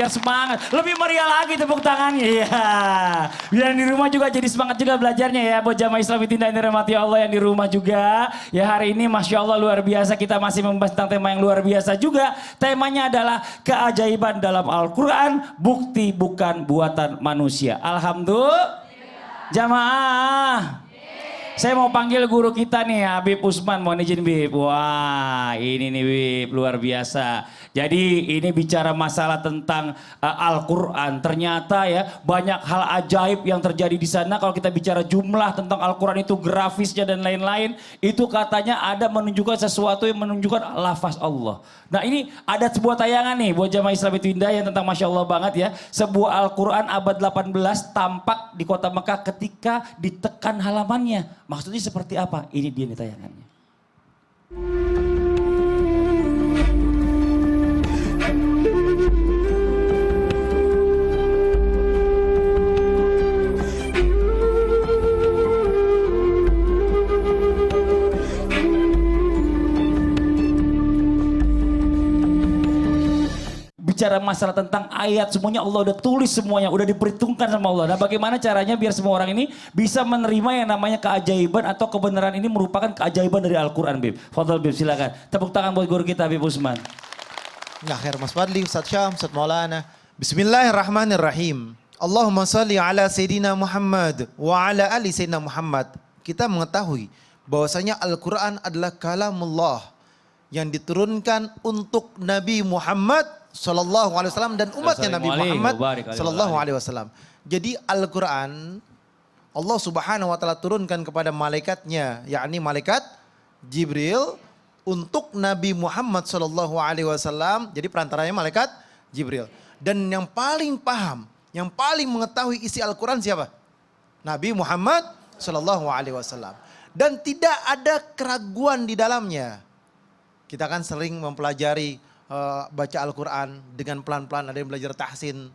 biar semangat. Lebih meriah lagi tepuk tangannya ya. Biar yang di rumah juga jadi semangat juga belajarnya ya. Buat jamaah Islam Tindak yang dirahmati Allah yang di rumah juga. Ya hari ini Masya Allah luar biasa kita masih membahas tentang tema yang luar biasa juga. Temanya adalah keajaiban dalam Al-Quran. Bukti bukan buatan manusia. Alhamdulillah. Jamaah. Saya mau panggil guru kita nih Habib Usman, mohon izin Bib. Wah ini nih Bib, luar biasa. Jadi ini bicara masalah tentang Al-Quran. Ternyata ya banyak hal ajaib yang terjadi di sana. Kalau kita bicara jumlah tentang Al-Quran itu grafisnya dan lain-lain. Itu katanya ada menunjukkan sesuatu yang menunjukkan lafaz Allah. Nah ini ada sebuah tayangan nih buat jamaah Islam itu indah yang tentang Masya Allah banget ya. Sebuah Al-Quran abad 18 tampak di kota Mekah ketika ditekan halamannya. Maksudnya seperti apa? Ini dia nih tayangannya. Bicara masalah tentang ayat semuanya Allah udah tulis semuanya, udah diperhitungkan sama Allah. Nah bagaimana caranya biar semua orang ini bisa menerima yang namanya keajaiban atau kebenaran ini merupakan keajaiban dari Al-Quran Bib. Fadhal Bib silakan. Tepuk tangan buat guru kita Habib Usman. Ya khair Mas Fadli, Ustaz Syam, Ustaz Maulana. Bismillahirrahmanirrahim. Allahumma salli ala Sayyidina Muhammad wa ala ali Sayyidina Muhammad. Kita mengetahui bahwasanya Al-Quran adalah kalamullah yang diturunkan untuk Nabi Muhammad Sallallahu Alaihi Wasallam dan umatnya Nabi Muhammad Sallallahu Alaihi Wasallam. Jadi Al-Quran Allah Subhanahu Wa Taala turunkan kepada malaikatnya, yakni malaikat Jibril untuk Nabi Muhammad Sallallahu Alaihi Wasallam. Jadi perantaranya malaikat Jibril. Dan yang paling paham, yang paling mengetahui isi Al-Quran siapa? Nabi Muhammad Sallallahu Alaihi Wasallam. Dan tidak ada keraguan di dalamnya. Kita kan sering mempelajari baca Al-Quran dengan pelan-pelan, ada yang belajar tahsin.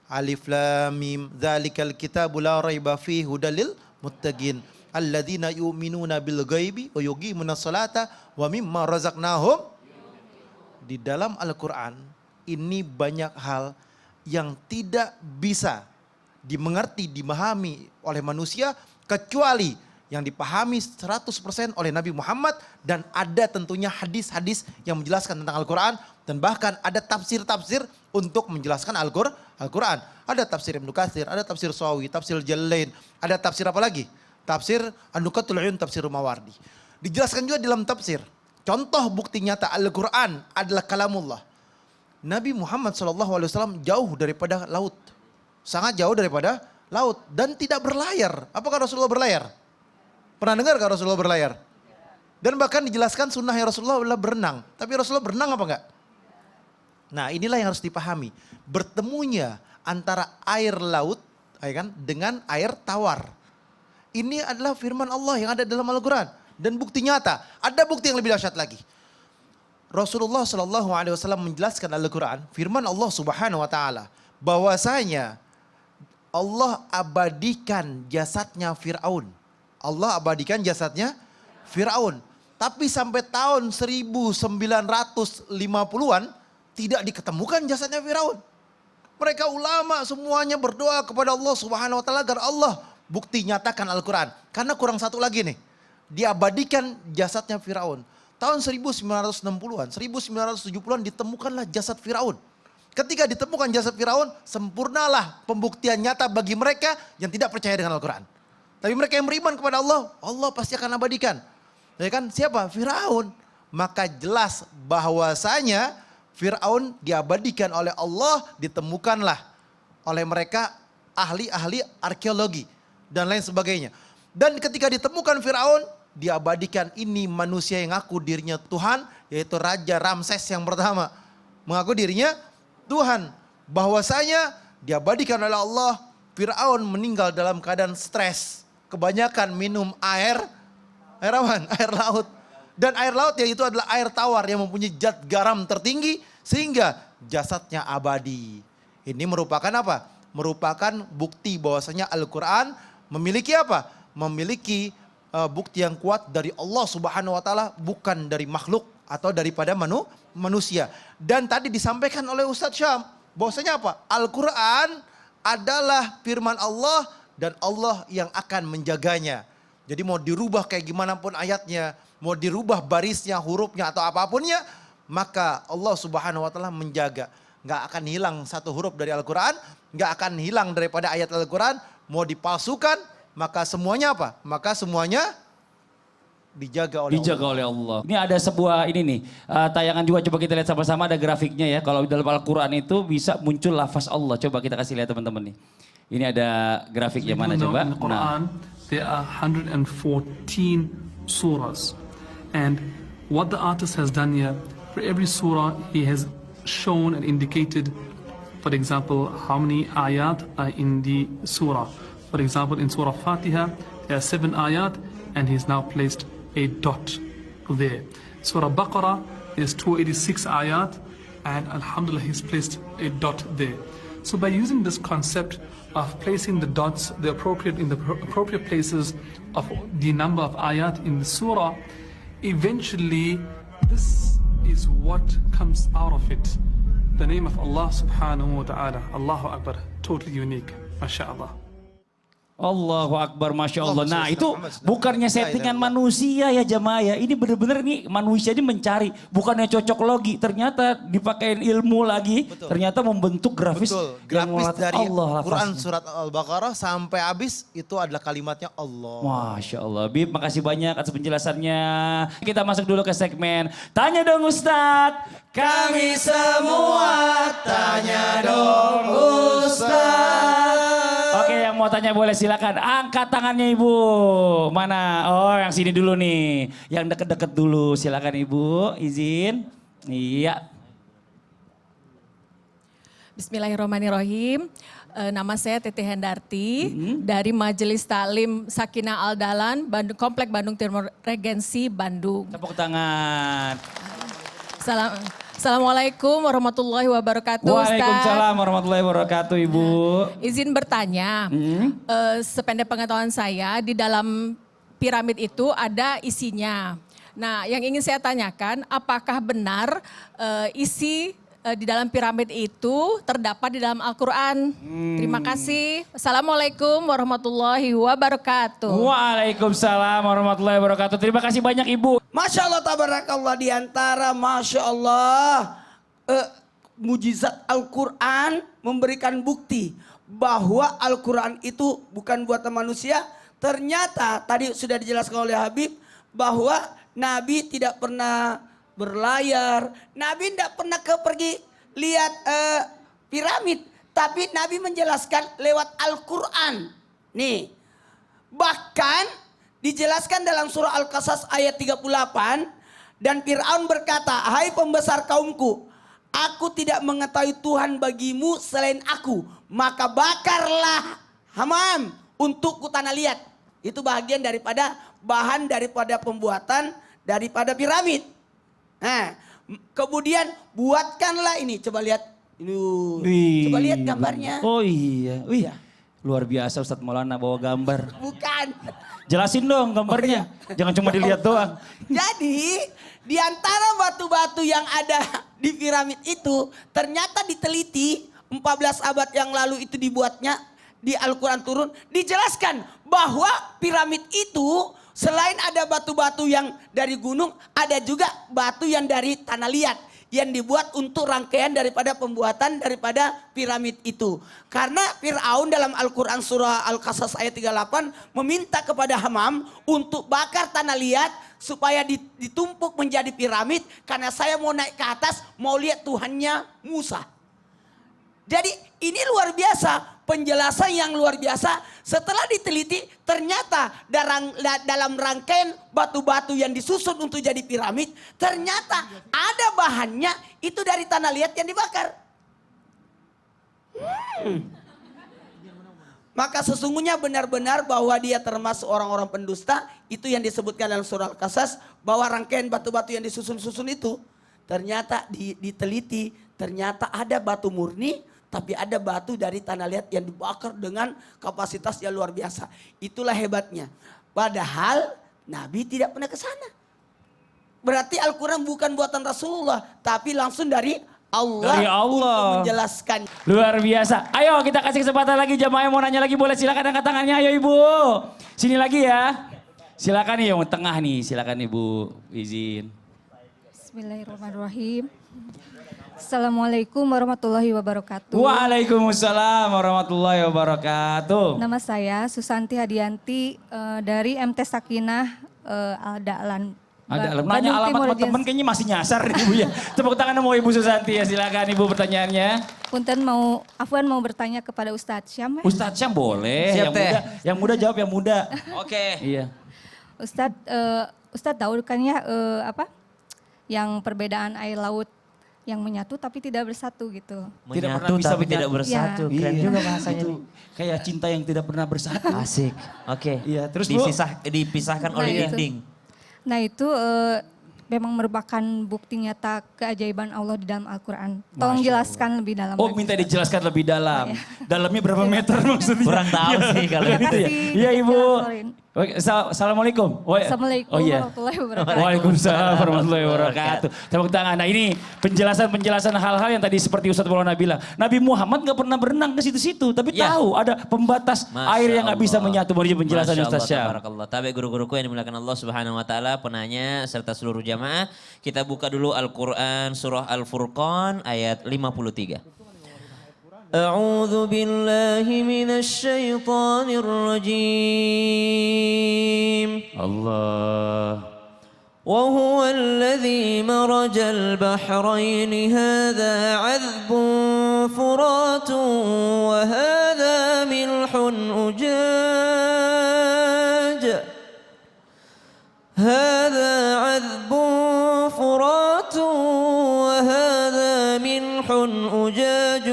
Alif lam mim dzalikal kitabu la raiba fihi hudalil muttaqin alladzina yu'minuna bil ghaibi wa yuqimunas salata wa mimma razaqnahum. Di dalam Al-Quran ini banyak hal yang tidak bisa dimengerti, dimahami oleh manusia kecuali yang dipahami 100% oleh Nabi Muhammad, dan ada tentunya hadis-hadis yang menjelaskan tentang Al-Quran, dan bahkan ada tafsir-tafsir untuk menjelaskan Al-Quran. Ada tafsir Ibnu Katsir, ada tafsir Sawi, tafsir Jalalain, ada tafsir apa lagi? Tafsir An-Nukatul Uyun, tafsir Mawardi. Dijelaskan juga dalam tafsir. Contoh bukti nyata Al-Quran adalah kalamullah. Nabi Muhammad SAW jauh daripada laut. Sangat jauh daripada laut dan tidak berlayar. Apakah Rasulullah berlayar? Pernah dengar gak Rasulullah berlayar? Dan bahkan dijelaskan sunnahnya Rasulullah adalah berenang. Tapi Rasulullah berenang apa enggak? Nah inilah yang harus dipahami. Bertemunya antara air laut ya kan, dengan air tawar. Ini adalah firman Allah yang ada dalam Al-Quran. Dan bukti nyata. Ada bukti yang lebih dahsyat lagi. Rasulullah SAW menjelaskan Al-Quran. Firman Allah Subhanahu Wa Taala bahwasanya Allah abadikan jasadnya Fir'aun. Allah abadikan jasadnya Fir'aun. Tapi sampai tahun 1950-an tidak diketemukan jasadnya Fir'aun. Mereka ulama semuanya berdoa kepada Allah Subhanahu Wa Taala agar Allah bukti nyatakan Al-Quran. Karena kurang satu lagi nih. Diabadikan jasadnya Fir'aun. Tahun 1960-an, 1970-an ditemukanlah jasad Fir'aun. Ketika ditemukan jasad Fir'aun, sempurnalah pembuktian nyata bagi mereka yang tidak percaya dengan Al-Quran. Tapi mereka yang beriman kepada Allah, Allah pasti akan abadikan. Ya kan? Siapa? Fir'aun. Maka jelas bahwasanya Fir'aun diabadikan oleh Allah, ditemukanlah oleh mereka ahli-ahli arkeologi dan lain sebagainya. Dan ketika ditemukan Fir'aun, diabadikan ini manusia yang ngaku dirinya Tuhan, yaitu Raja Ramses yang pertama. Mengaku dirinya Tuhan. Bahwasanya diabadikan oleh Allah, Fir'aun meninggal dalam keadaan stres. Kebanyakan minum air apa? Air laut. Dan air laut yaitu adalah air tawar yang mempunyai zat garam tertinggi sehingga jasadnya abadi. Ini merupakan apa? Merupakan bukti bahwasanya Al-Quran memiliki apa? Memiliki bukti yang kuat dari Allah Subhanahu Wa Taala, bukan dari makhluk atau daripada manusia. Dan tadi disampaikan oleh Ustaz Syam Bahwasanya apa? Al-Quran adalah firman Allah dan Allah yang akan menjaganya. Jadi mau dirubah kayak gimana pun ayatnya, mau dirubah barisnya, hurufnya atau apapunnya, maka Allah Subhanahu wa taala menjaga. Nggak akan hilang satu huruf dari Al-Quran, nggak akan hilang daripada ayat Al-Quran, mau dipalsukan, maka semuanya apa? Maka semuanya dijaga oleh Dijaga Allah. oleh Allah. Ini ada sebuah ini nih, tayangan juga coba kita lihat sama-sama ada grafiknya ya. Kalau dalam Al-Quran itu bisa muncul lafaz Allah. Coba kita kasih lihat teman-teman nih. Ini ada grafiknya mana You know, coba. in the Quran, there are 114 surahs. And what the artist has done here, for every surah, he has shown and indicated, for example, how many ayat are in the surah. For example, in Surah Fatiha, there are 7 ayat, and he's now placed a dot there. Surah Baqarah is 286 ayat, and Alhamdulillah, he's placed a dot there. So by using this concept of placing the dots in the appropriate places of the number of ayat in the surah, eventually this is what comes out of it. The name of Allah subhanahu wa ta'ala, Allahu Akbar, totally unique, mashallah. Allahu Akbar, Masya Allah. Nah Allahumma itu sholli ala Muhammad. bukannya settingan manusia ya jamaah ya. Ini bener-bener nih manusia ini mencari. Bukannya cocok logi. Ternyata dipakein ilmu lagi. Betul. Ternyata membentuk grafis. Betul, yang grafis melatih dari Allah Quran lafaznya. surat Al-Baqarah sampai habis itu adalah kalimatnya Allah. Masya Allah. Bib, makasih banyak atas penjelasannya. Kita masuk dulu ke segmen Tanya Dong Ustadz. Kami semua tanya dong Ustadz. Oke, yang mau tanya boleh silakan. Angkat tangannya Ibu. Mana? Oh, yang sini dulu nih. Yang deket-deket dulu. Silakan Ibu, izin. Iya. Bismillahirrahmanirrahim. Nama saya Titi Hendarti dari Majelis Taklim Sakinah Al-Dahlan, Komplek Bandung Timur Regensi, Bandung. Tepuk tangan. Assalamualaikum warahmatullahi wabarakatuh. Waalaikumsalam warahmatullahi wabarakatuh Ibu. Izin bertanya, sependek pengetahuan saya di dalam piramid itu ada isinya. Nah, yang ingin saya tanyakan, apakah benar isi di dalam piramid itu terdapat di dalam Al-Quran? Terima kasih. Assalamualaikum warahmatullahi wabarakatuh. Waalaikumsalam warahmatullahi wabarakatuh. Terima kasih banyak Ibu. Masya Allah, tabarakallah, diantara Masya Allah mujizat Al-Quran memberikan bukti bahwa Al-Quran itu bukan buatan manusia. Ternyata tadi sudah dijelaskan oleh Habib bahwa Nabi tidak pernah berlayar, Nabi tidak pernah pergi lihat piramid, tapi Nabi menjelaskan lewat Al-Quran. Nih, bahkan dijelaskan dalam surah Al-Qasas ayat 38, dan Fir'aun berkata, hai pembesar kaumku, aku tidak mengetahui Tuhan bagimu selain aku, maka bakarlah Hamam untukku tanah liat. Itu bagian daripada bahan daripada pembuatan daripada piramid. Nah, kemudian buatkanlah ini, coba lihat ini, coba lihat gambarnya. Oh iya, wih, luar biasa Ustadz Maulana bawa gambar. Bukan. Jelasin dong gambarnya, jangan cuma dilihat doang. Jadi di antara batu-batu yang ada di piramid itu ternyata diteliti 14 abad yang lalu itu dibuatnya, di Al-Quran turun dijelaskan bahwa piramid itu selain ada batu-batu yang dari gunung, ada juga batu yang dari tanah liat yang dibuat untuk rangkaian daripada pembuatan daripada piramid itu. Karena Fir'aun dalam Al-Quran surah Al-Qasas ayat 38 meminta kepada Hamam untuk bakar tanah liat supaya ditumpuk menjadi piramid, karena saya mau naik ke atas mau lihat Tuhannya Musa. Jadi ini luar biasa, penjelasan yang luar biasa. Setelah diteliti ternyata dalam rangkaian batu-batu yang disusun untuk jadi piramid, ternyata ada bahannya itu dari tanah liat yang dibakar. Maka sesungguhnya benar-benar bahwa dia termasuk orang-orang pendusta. Itu yang disebutkan dalam surah Al-Qasas, bahwa rangkaian batu-batu yang disusun-susun itu ternyata diteliti, ternyata ada batu murni, tapi ada batu dari tanah liat yang dibakar dengan kapasitas yang luar biasa. Itulah hebatnya. Padahal Nabi tidak pernah ke sana. Berarti Al-Quran bukan buatan Rasulullah, tapi langsung dari Allah, Dari Allah. untuk menjelaskan. Luar biasa. Ayo kita kasih kesempatan lagi jamaah yang mau nanya lagi boleh silakan angkat tangannya. Ayo Ibu. Sini lagi ya. Silakan nih yang tengah nih. Silakan Ibu. Izin. Bismillahirrahmanirrahim. Assalamualaikum warahmatullahi wabarakatuh. Waalaikumsalam warahmatullahi wabarakatuh. Nama saya Susanti Hadianti dari MT Sakinah Al-Da'lan. Ada nanya alamat teman-teman kayaknya masih nyasar Ibu ya. Tepuk tangan mau Ibu Susanti ya. Silakan Ibu pertanyaannya. Punten Afwan mau bertanya kepada Ustadz Syam. Ustadz Syam boleh. Siap, yang Teh. muda, yang muda jawab yang muda. Oke. Iya. Ustadz tahu kan ya yang perbedaan air laut yang menyatu tapi tidak bersatu gitu. Tidak pernah Menyatu bisa tapi tidak menyatu. bersatu. Ya. Keren Iya. juga bahasanya. Itu kayak cinta yang tidak pernah bersatu. Asik. Oke. Iya, terus Bu? Dipisahkan oleh Nah, itu. dinding. Nah itu memang merupakan bukti nyata keajaiban Allah di dalam Al-Quran. Tolong jelaskan lebih dalam. Oh lagi. minta dijelaskan lebih dalam. Dalamnya berapa meter maksudnya? Kurang tahu sih kalau Terima gitu ya. kasih. Iya Ibu. Jelasin. Oke, Assalamualaikum. Assalamualaikum Oh iya. warahmatullahi wabarakatuh. Waalaikumsalam warahmatullahi wabarakatuh. Tepuk tangan. Nah ini penjelasan hal-hal yang tadi seperti Ustadz Maulana bilang. Nabi Muhammad gak pernah berenang ke situ-situ. Tapi Ya. tahu ada pembatas Masya air yang gak bisa Allah. menyatu. Baru penjelasan Masya Ustadz Allah, Syam. tabarakallah. Tapi guru-guruku yang dimuliakan Allah Subhanahu wa taala, penanya serta seluruh jamaah, kita buka dulu Al-Qur'an surah Al-Furqan ayat 53. A'udzu billahi minasy syaithanir rajim. Allah. وهو الذي مرج البحرين هذا عذب فرات وهذا ملح أجاج هذا عذب فرات وهذا ملح أجاج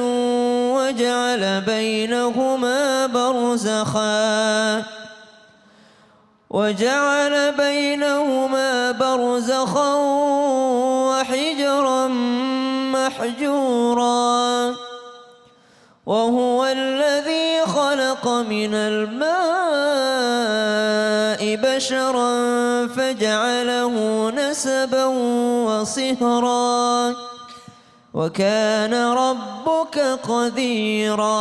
وجعل بينهما برزخا وحجرا محجورا وهو الذي خلق من الماء بشرا فجعله نسبا وصهرا وكان ربك قديرا.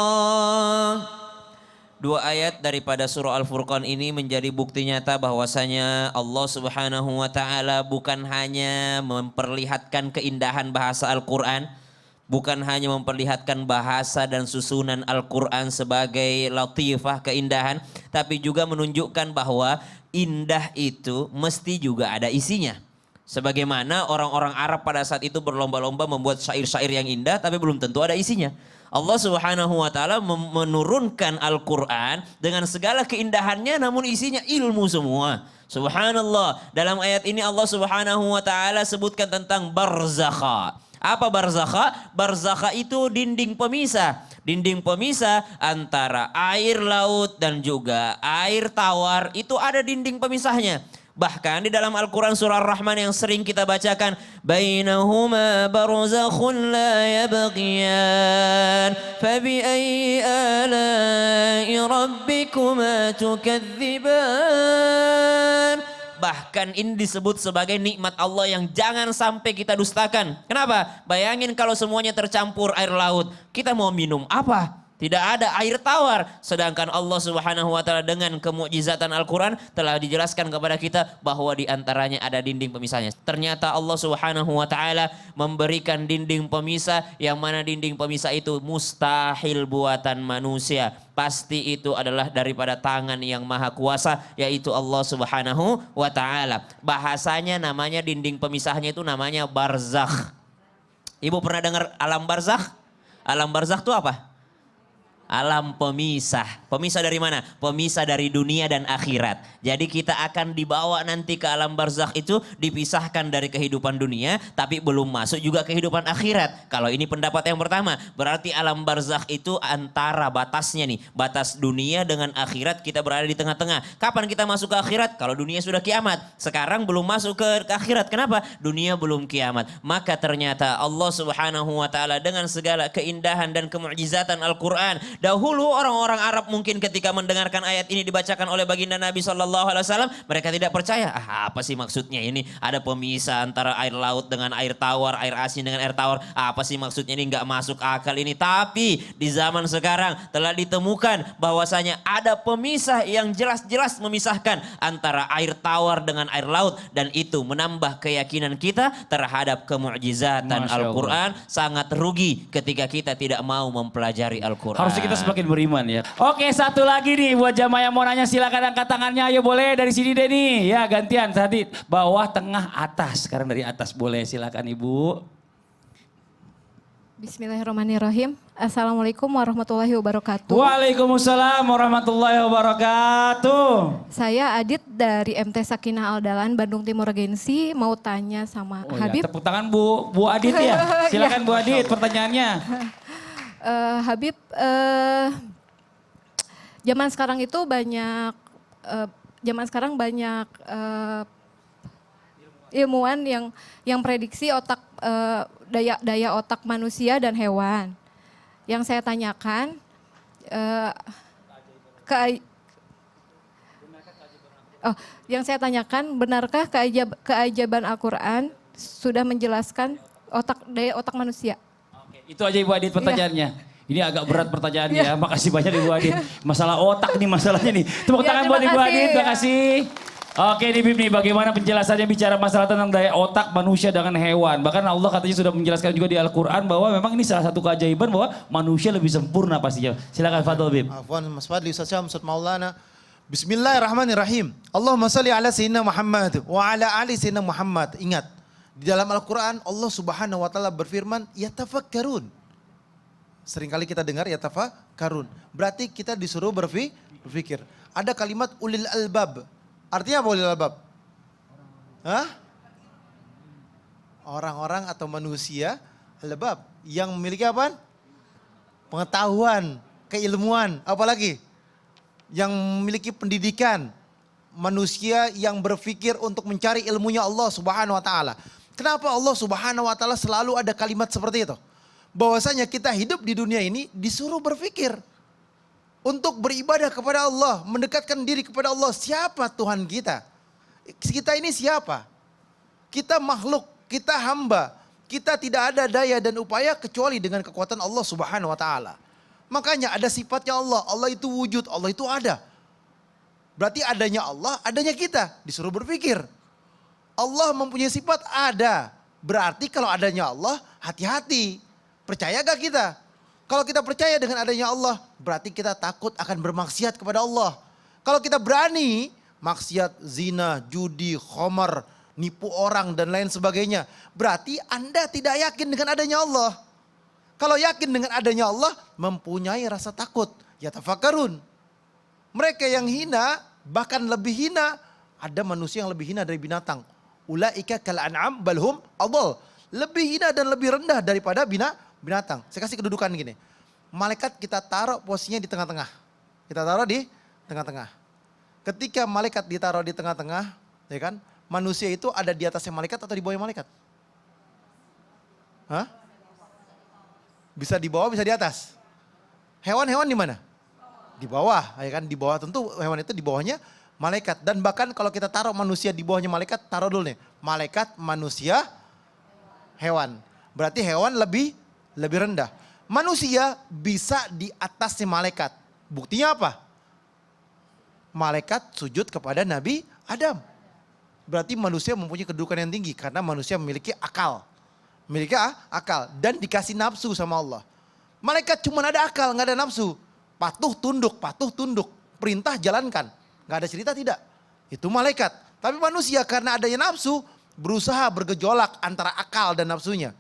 Dua ayat daripada surah Al-Furqan ini menjadi bukti nyata bahwasanya Allah Subhanahu wa taala bukan hanya memperlihatkan keindahan bahasa Al-Qur'an, bukan hanya memperlihatkan bahasa dan susunan Al-Qur'an sebagai latifah keindahan, tapi juga menunjukkan bahwa indah itu mesti juga ada isinya. Sebagaimana orang-orang Arab pada saat itu berlomba-lomba membuat syair-syair yang indah tapi belum tentu ada isinya. Allah Subhanahu wa taala menurunkan Al-Qur'an dengan segala keindahannya namun isinya ilmu semua. Subhanallah. Dalam ayat ini Allah Subhanahu wa taala sebutkan tentang barzakha. Apa barzakha? Barzakha itu dinding pemisah. Dinding pemisah antara air laut dan juga air tawar itu ada dinding pemisahnya. Bahkan di dalam Al-Quran surah Ar-Rahman yang sering kita bacakan. Bainahuma barzakhun la yabghiyan. Fabi'ayyi ala'i rabbikuma tukadziban. Bahkan ini disebut sebagai nikmat Allah yang jangan sampai kita dustakan. Kenapa? Bayangin kalau semuanya tercampur air laut. Kita mau minum apa? Tidak ada air tawar. Sedangkan Allah Subhanahu wa taala dengan kemukjizatan Al-Quran telah dijelaskan kepada kita bahwa di antaranya ada dinding pemisahnya. Ternyata Allah Subhanahu wa taala memberikan dinding pemisah yang mana dinding pemisah itu mustahil buatan manusia. Pasti itu adalah daripada tangan yang maha kuasa yaitu Allah Subhanahu wa taala. Bahasanya namanya dinding pemisahnya itu namanya barzakh. Ibu pernah dengar alam barzakh? Alam barzakh itu apa? Alam pemisah. Pemisah dari mana? Pemisah dari dunia dan akhirat. Jadi kita akan dibawa nanti ke alam barzakh itu dipisahkan dari kehidupan dunia tapi belum masuk juga kehidupan akhirat. Kalau ini pendapat yang pertama, berarti alam barzakh itu antara batasnya nih. Batas dunia dengan akhirat kita berada di tengah-tengah. Kapan kita masuk ke akhirat? Kalau dunia sudah kiamat. Sekarang belum masuk ke akhirat. Kenapa? Dunia belum kiamat. Maka ternyata Allah Subhanahu wa taala dengan segala keindahan dan kemukjizatan Al-Quran Dahulu orang-orang Arab mungkin ketika mendengarkan ayat ini dibacakan oleh baginda Nabi SAW, mereka tidak percaya. Apa sih maksudnya ini? Ada pemisah antara air laut dengan air tawar, air asin dengan air tawar. Apa sih maksudnya ini? Nggak masuk akal ini. Tapi di zaman sekarang telah ditemukan bahwasanya ada pemisah yang jelas-jelas memisahkan antara air tawar dengan air laut. Dan itu menambah keyakinan kita terhadap kemukjizatan Masya Allah. Al-Quran. Sangat rugi ketika kita tidak mau mempelajari Al-Quran. Harusnya kita semakin beriman ya. Oke, satu lagi nih buat jamaah yang mau nanya silakan angkat tangannya. Ayo boleh dari sini deh nih. Ya gantian tadi bawah, tengah, atas. Sekarang dari atas boleh, silakan Ibu. Bismillahirrahmanirrahim. Assalamualaikum warahmatullahi wabarakatuh. Waalaikumsalam warahmatullahi wabarakatuh. Saya Adit dari MT Sakinah Aldalan, Bandung Timur Regensi. Mau tanya sama Oh Habib. ya, tepuk tangan Bu Adit ya. Silakan Bu Adit pertanyaannya. Habib, zaman sekarang itu banyak, ilmuwan yang prediksi otak, daya otak manusia dan hewan. Yang saya tanyakan, benarkah keajaiban Al-Quran sudah menjelaskan daya otak manusia? Oke, itu aja Ibu Adit pertanyaannya. Ini agak berat pertanyaannya ya. Makasih banyak Ibu Adit. Masalah otak nih masalahnya nih. Tepuk Ya, tangan terima buat Ibu kasih. Adit. Terima kasih. Oke nih Bib nih, bagaimana penjelasannya bicara masalah tentang daya otak manusia dengan hewan. Bahkan Allah katanya sudah menjelaskan juga di Al-Quran bahwa memang ini salah satu keajaiban bahwa manusia lebih sempurna pastinya. Silakan Fadl Bib. Afwan Mas Fadli, Ustaz Syam, Ustaz Maulana. Bismillahirrahmanirrahim. Allahumma salli ala Sayyidina Muhammad wa ala ali Sayyidina Muhammad. Ingat, di dalam Al-Quran Allah Subhanahu wa Ta'ala berfirman, yatafakkarun. Seringkali kita dengar yatafakkarun. Berarti kita disuruh berpikir. Ada kalimat ulil albab. Artinya apa ulil albab? Hah? Orang-orang atau manusia albab yang memiliki apa? Pengetahuan, keilmuan, apalagi yang memiliki pendidikan, manusia yang berpikir untuk mencari ilmunya Allah Subhanahu wa Ta'ala. Kenapa Allah Subhanahu wa Ta'ala selalu ada kalimat seperti itu? Bahwasanya kita hidup di dunia ini disuruh berpikir untuk beribadah kepada Allah, mendekatkan diri kepada Allah. Siapa Tuhan kita? Kita ini siapa? Kita makhluk, kita hamba. Kita tidak ada daya dan upaya kecuali dengan kekuatan Allah Subhanahu wa Ta'ala. Makanya ada sifatnya Allah. Allah itu wujud, Allah itu ada. Berarti adanya Allah, adanya kita. Disuruh berpikir. Allah mempunyai sifat ada. Berarti kalau adanya Allah, hati-hati. Percaya gak kita? Kalau kita percaya dengan adanya Allah, berarti kita takut akan bermaksiat kepada Allah. Kalau kita berani, maksiat, zina, judi, khamar, nipu orang dan lain sebagainya. Berarti Anda tidak yakin dengan adanya Allah. Kalau yakin dengan adanya Allah, mempunyai rasa takut. Yatafakkarun. Mereka yang hina, bahkan lebih hina, ada manusia yang lebih hina dari binatang. Ulaika kal an'am balhum adall. Lebih hina dan lebih rendah daripada binatang. Saya kasih kedudukan gini. Malaikat kita taruh posisinya di tengah-tengah. Kita taruh di tengah-tengah. Ketika malaikat ditaruh di tengah-tengah, ya kan? Manusia itu ada di atasnya malaikat atau di bawahnya malaikat? Hah? Bisa di bawah, bisa di atas. Hewan-hewan di mana? Di bawah, ya kan? Di bawah, tentu hewan itu di bawahnya malaikat. Dan bahkan kalau kita taruh manusia di bawahnya malaikat, taruh dulu nih. Malaikat, manusia, hewan. Berarti hewan lebih rendah. Manusia bisa di atasnya malaikat. Buktinya apa? Malaikat sujud kepada Nabi Adam. Berarti manusia mempunyai kedudukan yang tinggi karena manusia memiliki akal. Memiliki akal dan dikasih nafsu sama Allah. Malaikat cuma ada akal, nggak ada nafsu. Patuh tunduk. Perintah jalankan. Nggak ada cerita tidak. Itu malaikat. Tapi manusia karena adanya nafsu berusaha bergejolak antara akal dan nafsunya.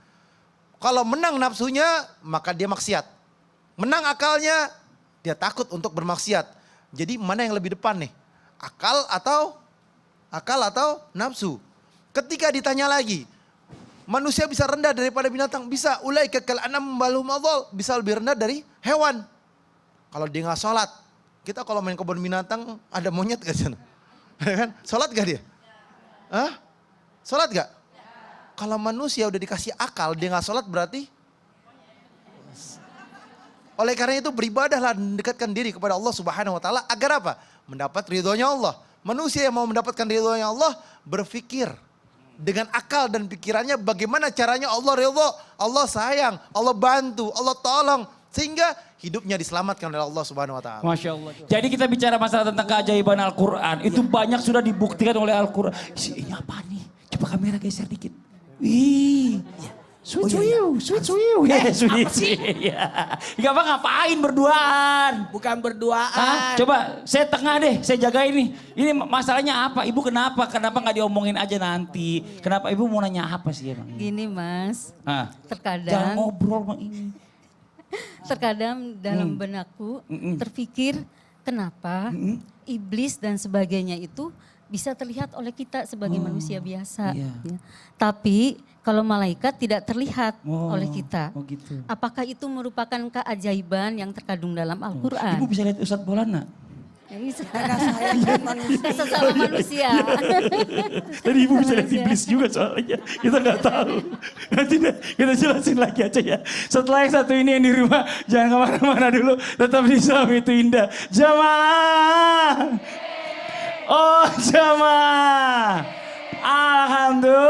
Kalau menang nafsunya, maka dia maksiat. Menang akalnya, dia takut untuk bermaksiat. Jadi mana yang lebih depan nih? Akal atau nafsu? Ketika ditanya lagi, manusia bisa rendah daripada binatang? Bisa. Ulaika kal an'am balhum adall. Bisa lebih rendah dari hewan. Kalau dia nggak sholat, kita kalau main kebun binatang ada monyet gak sana? Kan? Sholat gak dia? Hah? Sholat gak? Kalau manusia udah dikasih akal, dia nggak sholat berarti Oleh karena itu beribadahlah, mendekatkan diri kepada Allah Subhanahu wa taala agar apa? Mendapat ridhonya Allah. Manusia yang mau mendapatkan ridhonya Allah berpikir dengan akal dan pikirannya bagaimana caranya Allah ridho, Allah sayang, Allah bantu, Allah tolong sehingga hidupnya diselamatkan oleh Allah Subhanahu wa taala. Masya Allah. Jadi kita bicara masalah tentang keajaiban Al-Quran. Itu banyak sudah dibuktikan oleh Al-Quran. Ini apa nih? Coba kamera geser dikit. Wih. Sweet sweet. Ya, sweet. Ya. Gak apa ngapain berduaan? Bukan berduaan. Hah? Coba saya tengah deh, saya jagain nih. Ini masalahnya apa? Ibu kenapa? Kenapa nggak diomongin aja nanti? Kenapa ibu mau nanya apa sih emang? Gini Mas, Hah? Jangan terkadang ngobrol sama ini. dalam benakku terpikir kenapa iblis dan sebagainya itu bisa terlihat oleh kita sebagai manusia biasa. Iya. Ya. Tapi kalau malaikat tidak terlihat oleh kita. Oh gitu. Apakah itu merupakan keajaiban yang terkandung dalam Al-Quran? Ibu bisa lihat Ustadz Maulana. Karena saya kan manusia. Sesama manusia. Tadi ibu bisa lihat iblis juga soalnya. Kita nggak tahu. Nanti kita jelasin lagi aja ya. Setelah yang satu ini yang di rumah, jangan kemana-mana dulu. Tetap di Suami Itu Indah. Jamaah. Oh jamaah. Alhamdulillah.